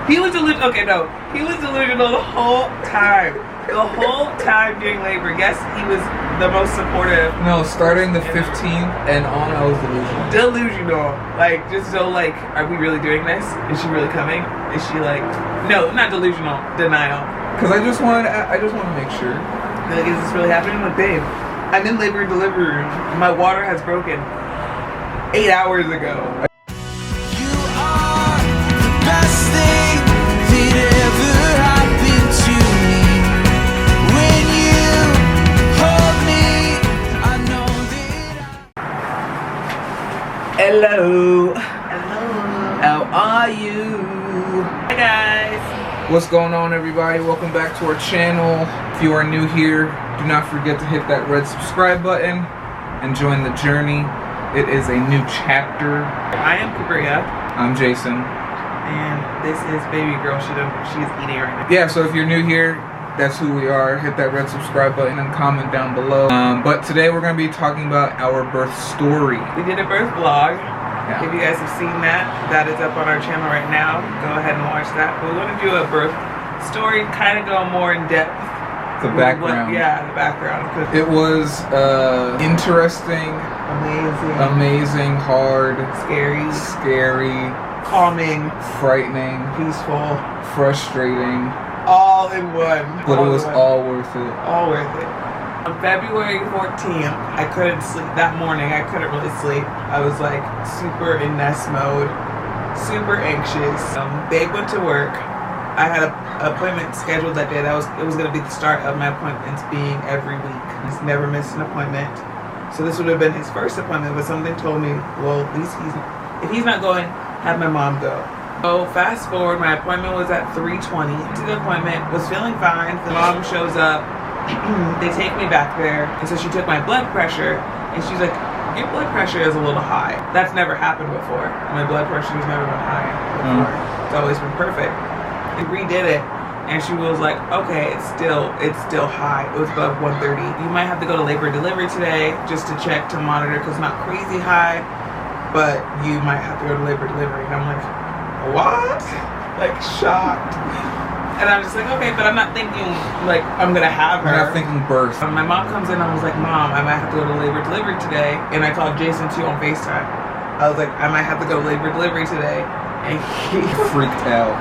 He was delusional. Okay, no. He was delusional the whole time. The whole time during labor. Yes, he was the most supportive. No, starting the 15th and on, I was delusional. Delusional. Like, just so like, are we really doing this? Is she really coming? Is she like, no, not delusional. Denial. Because I just want to make sure. Like, is this really happening? I'm like, babe, I'm in labor and delivery room. My water has broken 8 hours ago. Hello. How are you? Hi guys. What's going on, everybody? Welcome back to our channel. If you are new here, do not forget to hit that red subscribe button and join the journey. It is a new chapter. I am Cabria. I'm Jason. And this is baby girl. She is eating right now. Yeah, so if you're new here, that's who we are. Hit that red subscribe button and comment down below. But today we're going to be talking about our birth story. We did a birth vlog. Yeah. If you guys have seen that, that is up on our channel right now. Go ahead and watch that. But we want to do a birth story, kind of go more in depth. The background. The background. It was interesting, amazing, hard, scary, calming, frightening, peaceful, frustrating. All in one. But it was all worth it. All worth it. On February 14th, I couldn't sleep. That morning, I couldn't really sleep. I was like super in nest mode, super anxious. Babe went to work. I had an appointment scheduled that day. It was going to be the start of my appointments being every week. He's never missed an appointment. So this would have been his first appointment, but something told me, well, at least if he's not going, have my mom go. So fast forward, my appointment was at 3:20. To the appointment, was feeling fine. The mom shows up. They take me back there, and so she took my blood pressure, and she's like, your blood pressure is a little high. That's never happened before. My blood pressure has never been high before. It's always been perfect. We redid it, and she was like, okay, it's still high. It was above 130. You might have to go to labor and delivery today just to check to monitor, because it's not crazy high, but you might have to go to labor and delivery. And I'm like, what? Like, shocked. And I'm just like, okay, but I'm not thinking like I'm gonna have her. I'm not thinking birth. My mom comes in and I was like, Mom, I might have to go to labor delivery today. And I called Jason too on FaceTime. I was like, I might have to go to labor delivery today. And he freaked out.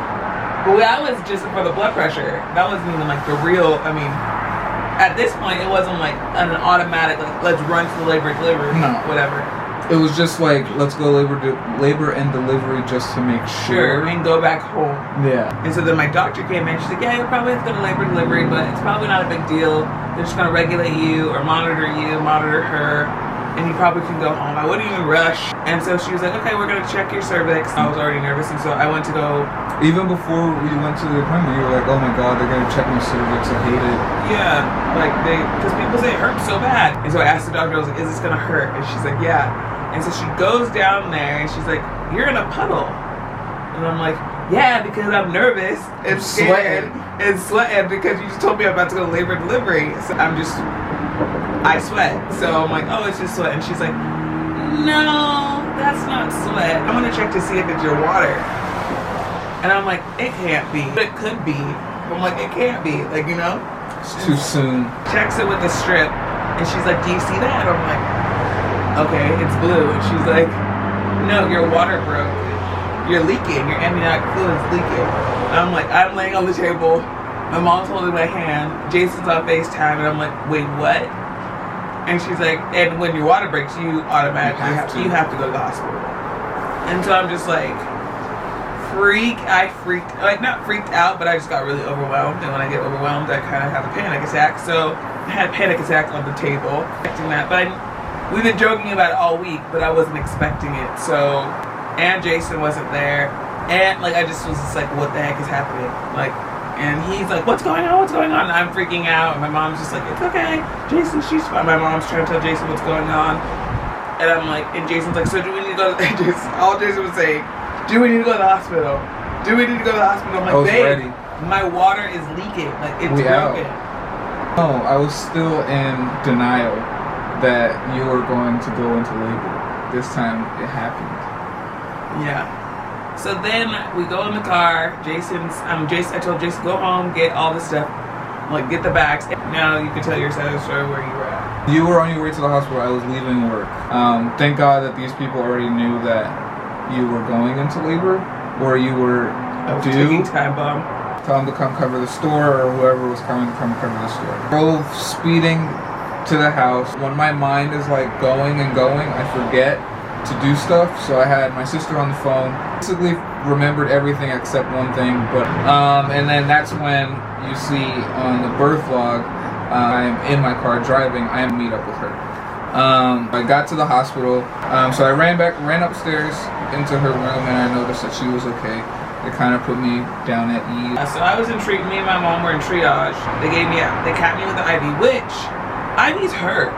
Well, that was just for the blood pressure. That wasn't even like the real, at this point it wasn't like an automatic like, let's run to the labor delivery. No. Whatever. It was just like, let's go labor and delivery just to make sure. And go back home. Yeah. And so then my doctor came in. She's like, yeah, you'll probably have to go to labor and delivery, but it's probably not a big deal. They're just going to regulate you or monitor her, and you probably can go home. I wouldn't even rush. And so she was like, okay, we're going to check your cervix. I was already nervous, and so I went to go. Even before we went to the appointment, you were like, oh my God, they're going to check my cervix. I hate it. Yeah, because people say it hurts so bad. And so I asked the doctor, I was like, is this going to hurt? And she's like, yeah. And so she goes down there and she's like, you're in a puddle. And I'm like, yeah, because I'm nervous and scared and sweating because you just told me I'm about to go to labor and delivery. So I sweat. So I'm like, oh, it's just sweat. And she's like, no, that's not sweat. I'm going to check to see if it's your water. And I'm like, it can't be. But it could be. I'm like, it can't be. Like, you know? It's too soon. Checks it with the strip. And she's like, do you see that? And I'm like, okay, it's blue. And she's like, no, your water broke. You're leaking. Your amniotic fluid's leaking. And I'm like, I'm laying on the table. My mom's holding my hand. Jason's on FaceTime. And I'm like, wait, what? And she's like, and when your water breaks, you automatically you have to go to the hospital. And so I'm just like, not freaked out, but I just got really overwhelmed. And when I get overwhelmed, I kind of have a panic attack. So I had a panic attack on the table. Expecting that, but we've been joking about it all week, but I wasn't expecting it. So, and Jason wasn't there. And like, I just was just like, what the heck is happening? Like, and he's like, what's going on? What's going on? And I'm freaking out. And my mom's just like, it's okay. Jason, she's fine. My mom's trying to tell Jason what's going on. And I'm like, and Jason's like, so do we need to go to, all Jason was saying, do we need to go to the hospital? Do we need to go to the hospital? I'm like, babe, my water is leaking. Like, it's broken. No, I was still in denial that you were going to go into labor. This time it happened. Yeah. So then we go in the car. I told Jason, go home, get all this stuff, like get the bags. Now you can tell your side of the story where you were at. You were on your way to the hospital. I was leaving work. Thank God that these people already knew that you were going into labor, or you were taking time bomb. Tell them to come cover the store, or whoever was coming to come cover the store. Drove speeding to the house. When my mind is like going and going, I forget to do stuff. So I had my sister on the phone. Basically remembered everything except one thing. But and then that's when you see on the birth vlog, I'm in my car driving. I am meet up with her. I got to the hospital. So I ran upstairs into her room, and I noticed that she was okay. It kind of put me down at ease. So I was in triage. Me and my mom were in triage. They capped me with the IV, which IVs hurt.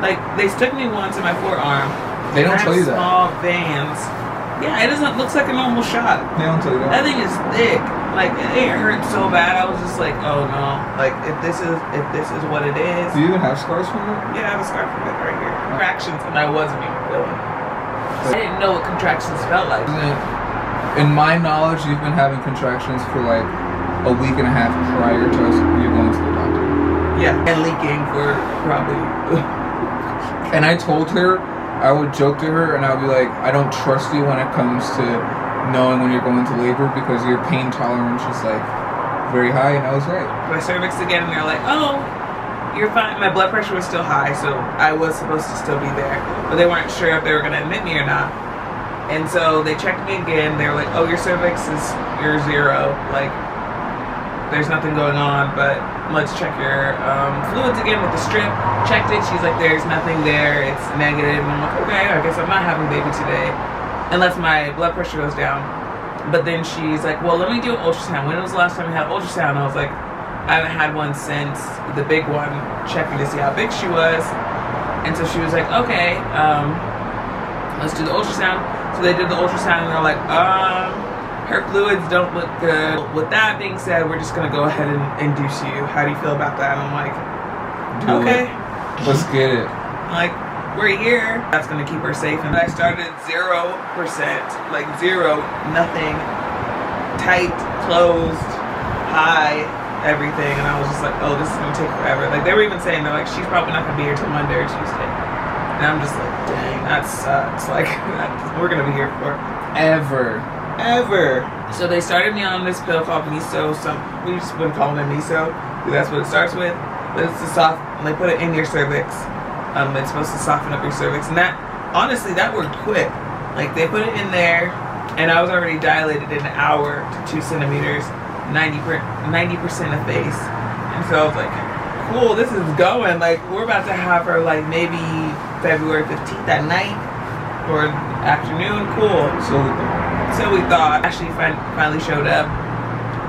Like they stuck me once in my forearm. They don't tell you that. Small veins. Yeah, it doesn't look like a normal shot. They don't tell you that. That thing is thick. Like it hurt so bad. I was just like, oh no. Like if this is what it is. Do you even have scars from it? Yeah, I have a scar from it right here. Contractions, and I wasn't even feeling it. I didn't know what contractions felt like. In my knowledge, you've been having contractions for like a week and a half prior to you going to the doctor. Yeah, and leaking for probably. And I told her, I would joke to her, and I would be like, I don't trust you when it comes to knowing when you're going to labor because your pain tolerance is like very high, and I was right. My cervix again, and they're like, oh, you're fine. My blood pressure was still high, so I was supposed to still be there, but they weren't sure if they were going to admit me or not. And so they checked me again. They were like, oh, your cervix is, you're 0. Like, there's nothing going on, but let's check your fluids again with the strip. Checked it. She's like, there's nothing there. It's negative. And I'm like, okay, I guess I'm not having a baby today unless my blood pressure goes down. But then she's like, well, let me do an ultrasound. When was the last time you had an ultrasound? I was like, I haven't had one since the big one, checking to see how big she was. And so she was like, okay, let's do the ultrasound. So they did the ultrasound, and they're like, her fluids don't look good. With that being said, we're just gonna go ahead and induce you. How do you feel about that? And I'm like, okay. Let's get it. Like, we're here. That's gonna keep her safe. And I started 0%, like 0, nothing, tight, closed, high, everything. And I was just like, oh, this is gonna take forever. Like they were even saying, they're like, she's probably not gonna be here till Monday or Tuesday. And I'm just like, dang, that sucks. Like, we're gonna be here for ever. So they started me on this pill called Miso. We just been calling it Miso, because that's what it starts with. But it's and they put it in your cervix. It's supposed to soften up your cervix. And that, honestly, that worked quick. Like, they put it in there, and I was already dilated in an hour to 2 centimeters, 90% of face. And so I was like, cool, this is going. Like, we're about to have her, like, maybe February 15th at night or afternoon. Cool. So we thought. Actually finally showed up,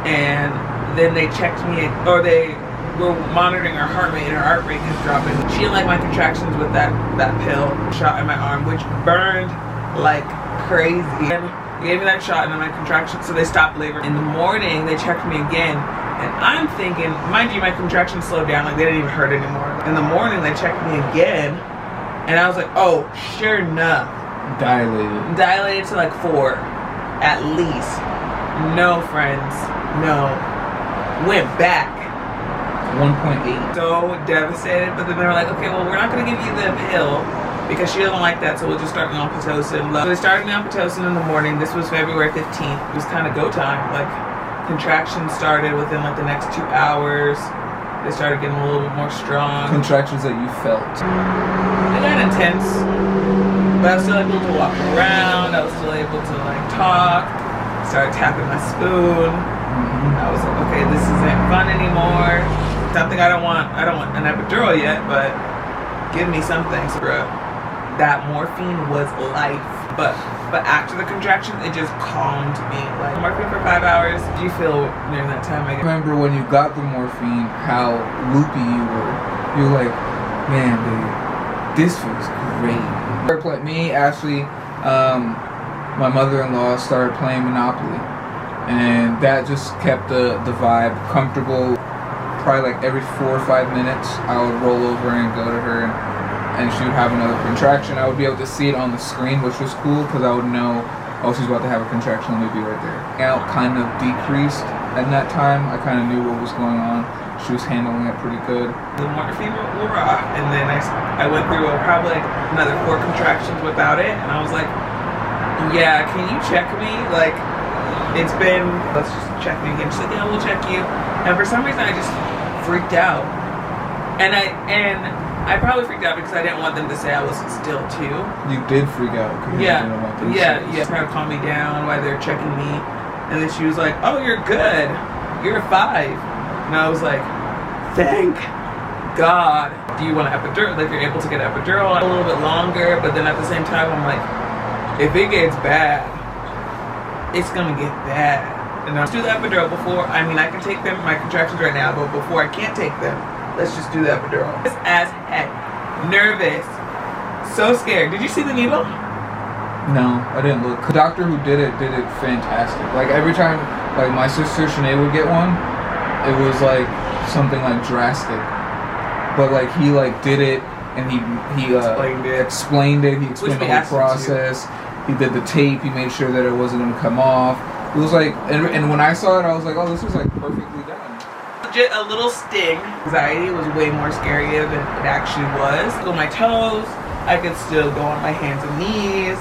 and then they checked me, or they were monitoring her heart rate, and her heart rate kept dropping. She didn't like my contractions with that pill shot in my arm, which burned like crazy. And they gave me that shot, and then my contractions, so they stopped labor. In the morning, they checked me again, and I'm thinking, mind you, my contractions slowed down, like they didn't even hurt anymore. In the morning, they checked me again, and I was like, oh, sure enough. Dilated to like 4, at least. No, friends, no. Went back. 1.8. So devastated, but then they were like, okay, well, we're not gonna give you the pill because she doesn't like that, so we'll just start me on Pitocin. So they started me on Pitocin in the morning. This was February 15th. It was kind of go time. Like, contractions started within like the next 2 hours. They started getting a little bit more strong. Contractions that you felt? They got intense, but I was still able to walk around. I was still able to like talk. Started tapping my spoon. I was like, okay, this isn't fun anymore. Something I don't want an epidural yet, but give me something. So, that morphine was life. But after the contractions, it just calmed me. Like, morphine for 5 hours. Did you feel during that time? I remember when you got the morphine, how loopy you were. You were like, man, babe, this feels great. Me, Ashley, my mother-in-law started playing Monopoly. And that just kept the vibe comfortable. Probably like every 4 or 5 minutes, I would roll over and go to her, and she would have another contraction. I would be able to see it on the screen, which was cool because I would know oh, she's about to have a contraction, let me be right there. Out kind of decreased at that time. I kind of knew what was going on. She was handling it pretty good. The morphine wore off, and then I went through probably like another 4 contractions without it, and I was like, yeah, can you check me? Like, it's been, let's just check me again. She's like, yeah, we'll check you. And for some reason, I just freaked out. And I probably freaked out because I didn't want them to say I was still too. You did freak out because you didn't want them to say. Trying to calm me down while they're checking me. And then she was like, oh, you're good. You're 5. And I was like, thank God. Do you want an epidural? Like, you're able to get an epidural a little bit longer, but then at the same time, I'm like, if it gets bad, it's gonna get bad. And I'll do the epidural before, I can take them, my contractions right now, but before I can't take them, let's just do the epidural. As heck. Nervous. So scared. Did you see the needle? No, I didn't look. The doctor who did it fantastic. Like, every time, like, my sister Sinead would get one, it was like something like drastic. But like, he like did it, and he explained it. He explained the whole process. He did the tape. He made sure that it wasn't going to come off. It was like, and when I saw it, I was like, oh, this is like perfectly done. Legit a little sting. Anxiety was way more scarier than it actually was. On my toes, I could still go on my hands and knees,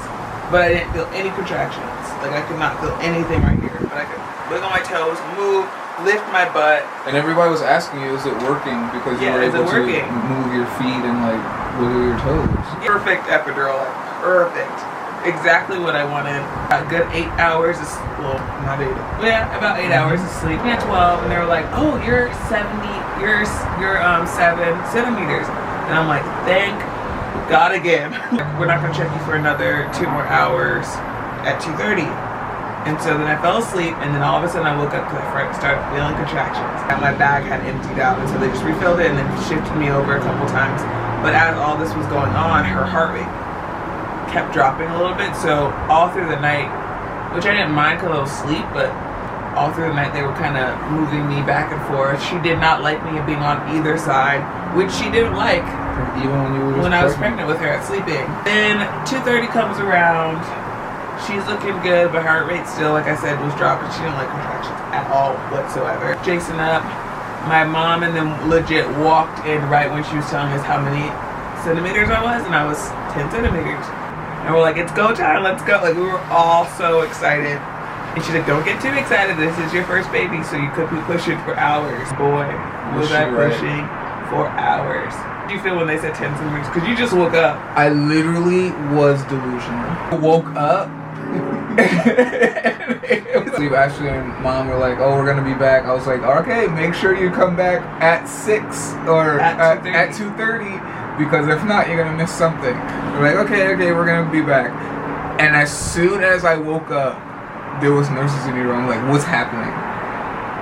but I didn't feel any contractions. Like, I could not feel anything right here, but I could wiggle my toes, move, lift my butt. And everybody was asking you, is it working? Because you were able to move your feet and like wiggle your toes. Perfect epidural. Perfect. Exactly what I wanted. A good 8 hours of, well, not 8. Yeah, about 8 hours of sleep. At 12, and they were like, oh, you're 7 centimeters. And I'm like, thank God again. We're not gonna check you for another 2 more hours at 2:30. And so then I fell asleep, and then all of a sudden I woke up because I started feeling contractions. And my bag had emptied out, and so they just refilled it and then shifted me over a couple times. But as all this was going on, her heart rate kept dropping a little bit. So all through the night, which I didn't mind because I was asleep, but all through the night they were kind of moving me back and forth. She did not like me being on either side, which she didn't like. Even when you were when I was pregnant with her at sleeping. Then 2:30 comes around. She's looking good, but her heart rate still, like I said, was dropping. She didn't like contractions at all whatsoever. Jason up, my mom and them legit walked in right when she was telling us how many centimeters I was, and I was 10 centimeters. And we're like, it's go time, let's go. Like, we were all so excited. And she's like, don't get too excited. This is your first baby, so you could be pushing for hours. Boy, was I pushing for hours. How did you feel when they said 10 centimeters? Because you just woke up. I literally was delusional. I woke up. Ashley and mom were like, oh, we're gonna be back. I was like, okay, make sure you come back at 6 or at 2:30, because if not, you're gonna miss something. We're like, okay, we're gonna be back. And as soon as I woke up, there was nurses in the room. Like, what's happening?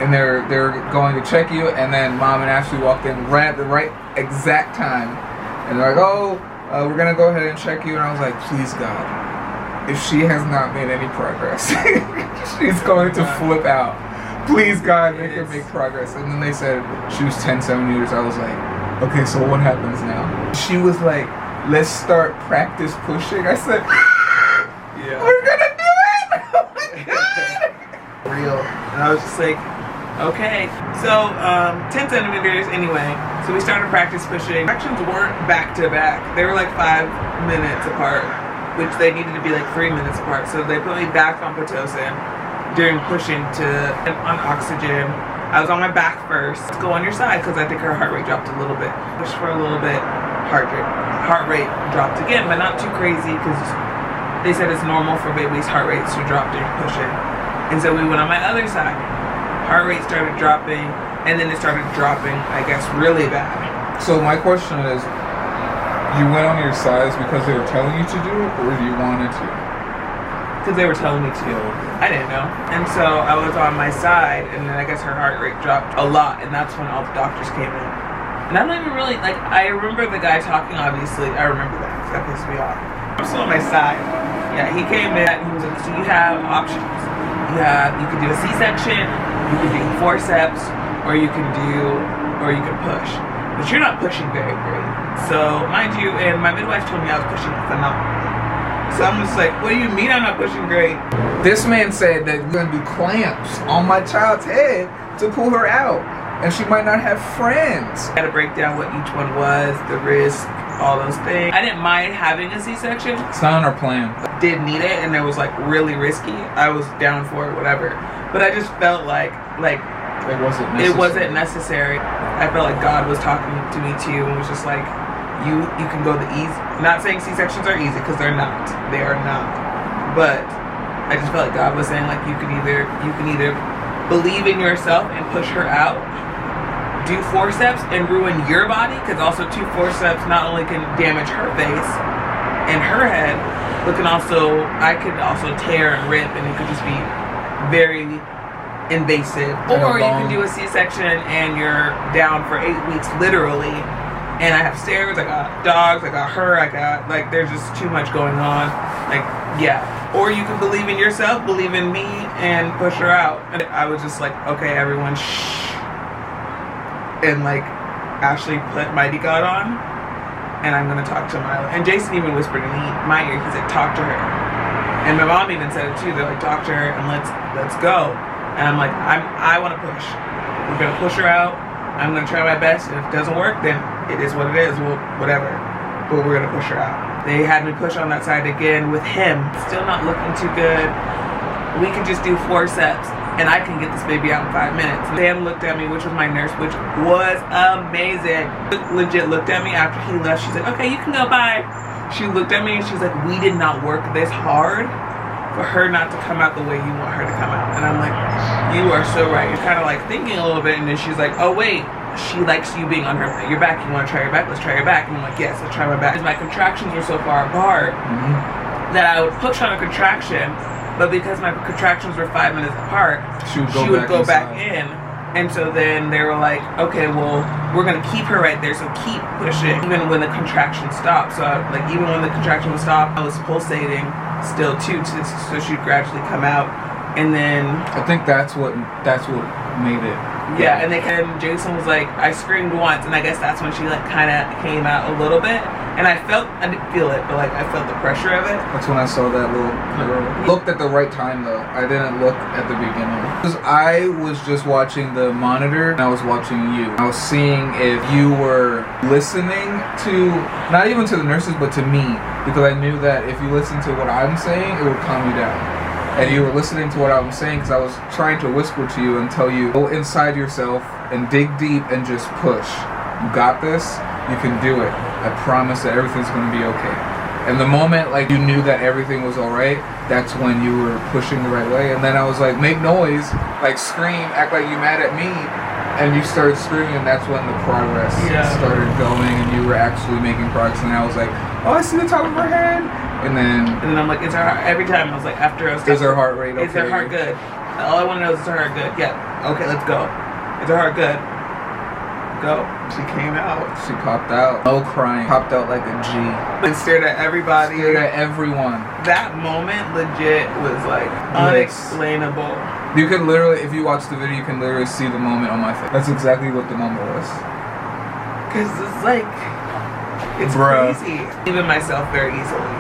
And they're going to check you, and then mom and Ashley walked in right at the right exact time, and they're like, oh, we're gonna go ahead and check you. And I was like, please God, if she has not made any progress, she's going to flip out. Please God, make her make progress. And then they said she was 10 centimeters. I was like, okay, so what happens now? She was like, let's start practice pushing. I said, yeah, we're gonna do it. Oh my God. Real. And I was just like, okay. So 10 centimeters anyway. So we started practice pushing. Actions weren't back to back. They were like 5 minutes apart, which they needed to be like 3 minutes apart. So they put me back on Pitocin during pushing on oxygen. I was on my back first. Let's go on your side, because I think her heart rate dropped a little bit. Pushed for a little bit, heart rate dropped again, but not too crazy, because they said it's normal for babies' heart rates to drop during pushing. And so we went on my other side. Heart rate started dropping, and then it started dropping, I guess, really bad. So my question is, you went on your sides because they were telling you to do it, or you wanted to? Because they were telling me to. I didn't know. And so I was on my side, and then I guess her heart rate dropped a lot, and that's when all the doctors came in. And I don't even really, like, I remember the guy talking, obviously. I remember that, because that pissed me off. I'm still on my side. Yeah, he came in, and he was like, so you have options. You can do a C-section, you can do forceps, or you can push. But you're not pushing very great. So, mind you, and my midwife told me I was pushing phenomenally. So I'm just like, what do you mean I'm not pushing great? This man said that we're gonna do clamps on my child's head to pull her out, and she might not have friends. I had to break down what each one was, the risk, all those things. I didn't mind having a C-section. It's not on our plan. Did need it, and it was like really risky. I was down for it, whatever. But I just felt like it wasn't necessary. I felt like God was talking to me too, and was just like, you can go the easy. Not saying C-sections are easy, because they're not. They are not. But I just felt like God was saying, like, you can either believe in yourself and push her out, do forceps and ruin your body, because also 2 forceps not only can damage her face and her head, but I could also tear and rip, and it could just be very invasive. Or you can do a C-section and you're down for 8 weeks, literally. And I have stairs, I got dogs, I got her, like, there's just too much going on. Like, yeah. Or you can believe in yourself, believe in me, and push her out. And I was just like, okay, everyone, shh. And, like, Ashley put Mighty God on, and I'm gonna talk to Mila. And Jason even whispered in my ear, he's like, talk to her. And my mom even said it too, they're like, talk to her and let's go. And I'm like, I wanna push. We're gonna push her out. I'm gonna try my best, and if it doesn't work, then it is what it is. Well, whatever. But we're gonna push her out. They had me push on that side again with him. Still not looking too good. We can just do forceps, and I can get this baby out in 5 minutes. Dan looked at me, which was my nurse, which was amazing. Legit looked at me after he left. She's like, okay, you can go, bye. She looked at me and she's like, we did not work this hard for her not to come out the way you want her to come out. And I'm like, you are so right. You're kind of like thinking a little bit, and then she's like, oh wait, she likes you being on your back. You want to try your back? Let's try your back. And I'm like, yes, let's try my back. My contractions were so far apart that I would push on a contraction, but because my contractions were 5 minutes apart, she would go back in. And so then they were like, okay, well, we're gonna keep her right there, so keep pushing even when the contraction stopped. So even when the contraction would stop, I was pulsating still too, so she'd gradually come out. And then I think that's what made it. Yeah, and Jason was like, I screamed once, and I guess that's when she like kind of came out a little bit. And I didn't feel it, but like I felt the pressure of it. That's when I saw that little girl. Looked at the right time though. I didn't look at the beginning. Because I was just watching the monitor and I was watching you. I was seeing if you were listening to, not even to the nurses, but to me. Because I knew that if you listen to what I'm saying, it would calm you down. And you were listening to what I was saying because I was trying to whisper to you and tell you, go inside yourself and dig deep and just push. You got this. You can do it. I promise that everything's going to be okay. And the moment like you knew that everything was all right, that's when you were pushing the right way. And then I was like, make noise, like scream, act like you mad at me. And you started screaming, and that's when the progress started going, and you were actually making progress. And I was like, oh, I see the top of her head. And then I'm like, is her heart, every time I was like, after I was is her heart rate okay? Is her heart good? All I want to know is her heart good? Yeah. Okay, let's go. Is her heart good? Go. She came out. She popped out. No crying. Popped out like a G. And stared at everybody. Stared at everyone. That moment legit was like unexplainable. You can literally, if you watch the video, you can literally see the moment on my face. That's exactly what the moment was. Cause it's like, it's crazy. Even myself very easily.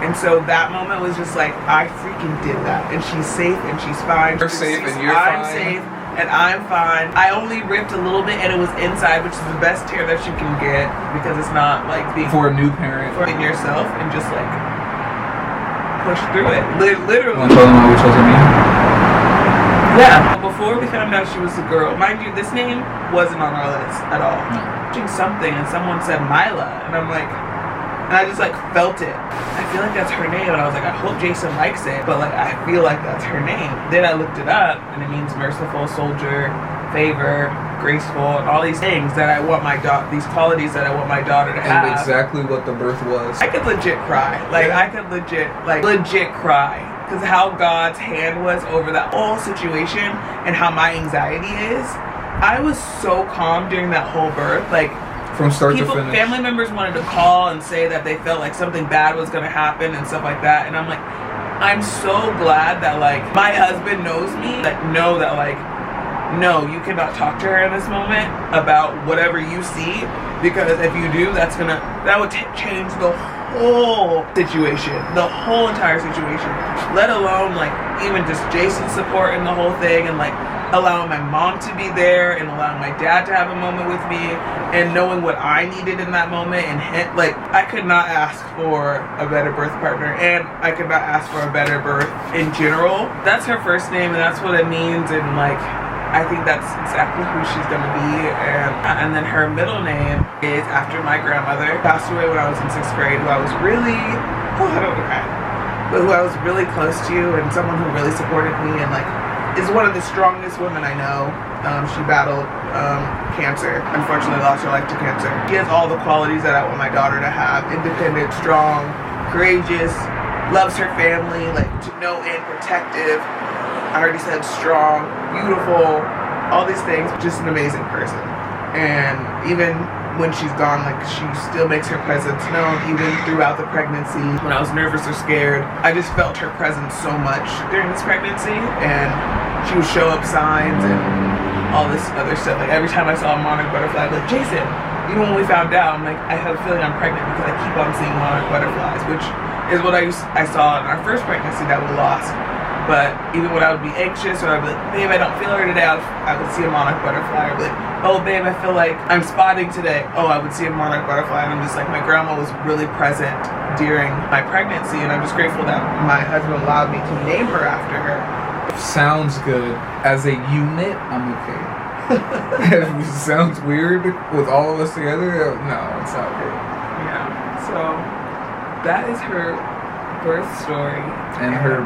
And so that moment was just like, I freaking did that. And she's safe and she's fine. You're safe and you're fine. I'm safe. And I'm fine. I only ripped a little bit, and it was inside, which is the best tear that you can get because it's not like being for a new parent. In yourself, and just like push through it. Literally. Want to tell them why we chose her name? Yeah. Before we found out she was a girl, mind you, this name wasn't on our list at all. Watching something, and someone said Mila, and I'm like, and I just like felt it. I feel like that's her name, and I was like, I hope Jason likes it, but like I feel like that's her name. Then I looked it up, and it means merciful, soldier, favor, graceful, and all these things that I want these qualities that I want my daughter to have. And exactly what the birth was. I could legit cry. Like I could legit cry. Because how God's hand was over that whole situation and how my anxiety is. I was so calm during that whole birth. Like, from start to finish. Family members wanted to call and say that they felt like something bad was going to happen and stuff like that. And I'm like, I'm so glad that, like, my husband knows me. Like, know that, like, no, you cannot talk to her in this moment about whatever you see. Because if you do, that would change the whole situation, the whole entire situation, let alone like even just Jason's support in the whole thing, and like allowing my mom to be there and allowing my dad to have a moment with me, and knowing what I needed in that moment. And like, I could not ask for a better birth partner, and I could not ask for a better birth in general. That's her first name, and that's what it means, and like I think that's exactly who she's gonna be. And then her middle name is after my grandmother, who passed away when I was in 6th grade, who I was really, I don't know, but who I was really close to, and someone who really supported me, and like is one of the strongest women I know. She battled cancer, unfortunately lost her life to cancer. She has all the qualities that I want my daughter to have: independent, strong, courageous, loves her family, like to know and protective. I already said strong, beautiful, all these things. Just an amazing person. And even when she's gone, like she still makes her presence known, even throughout the pregnancy. When I was nervous or scared, I just felt her presence so much during this pregnancy, and she would show up signs and all this other stuff. Like every time I saw a monarch butterfly, I'd be like, Jason, even when we found out, I'm like, I have a feeling I'm pregnant because I keep on seeing monarch butterflies, which is what I saw in our first pregnancy that we lost. But even when I would be anxious, or I'd be like, babe, I don't feel her today, I would see a monarch butterfly. I'd be like, oh, babe, I feel like I'm spotting today. Oh, I would see a monarch butterfly. And I'm just like, my grandma was really present during my pregnancy, and I'm just grateful that my husband allowed me to name her after her. Sounds good. As a unit, I'm okay. If it sounds weird with all of us together, no, it's not good. Yeah, so that is her birth story. And her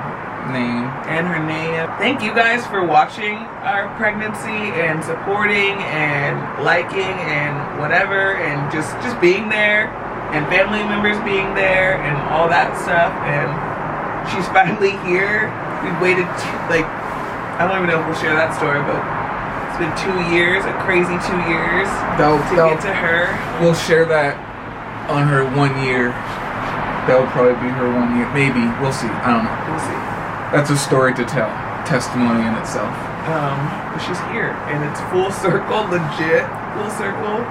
name. Thank you guys for watching our pregnancy and supporting and liking and whatever, and just being there, and family members being there and all that stuff. And she's finally here. We waited I don't even know if we'll share that story, but it's been 2 years, a crazy 2 years to get to her. We'll share that on her 1 year. That'll probably be her 1 year. Maybe. We'll see. I don't know. We'll see. That's a story to tell. Testimony in itself. But she's here, and it's full circle, legit full circle.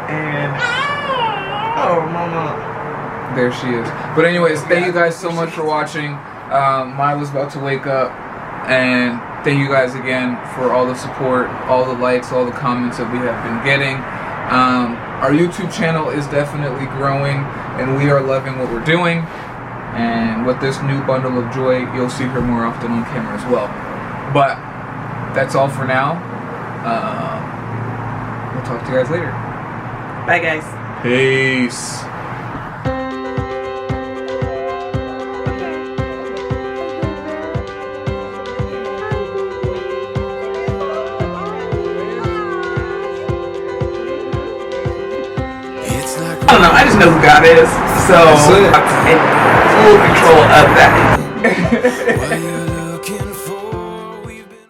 And oh, mama, there she is. But anyways, thank you guys so much for watching. Mila's about to wake up, and thank you guys again for all the support, all the likes, all the comments that we have been getting. Our YouTube channel is definitely growing, and we are loving what we're doing. And with this new bundle of joy, you'll see her more often on camera as well. But that's all for now. We'll talk to you guys later. Bye, guys. Peace. I don't know, I just know who God is, so I'm in full control of that.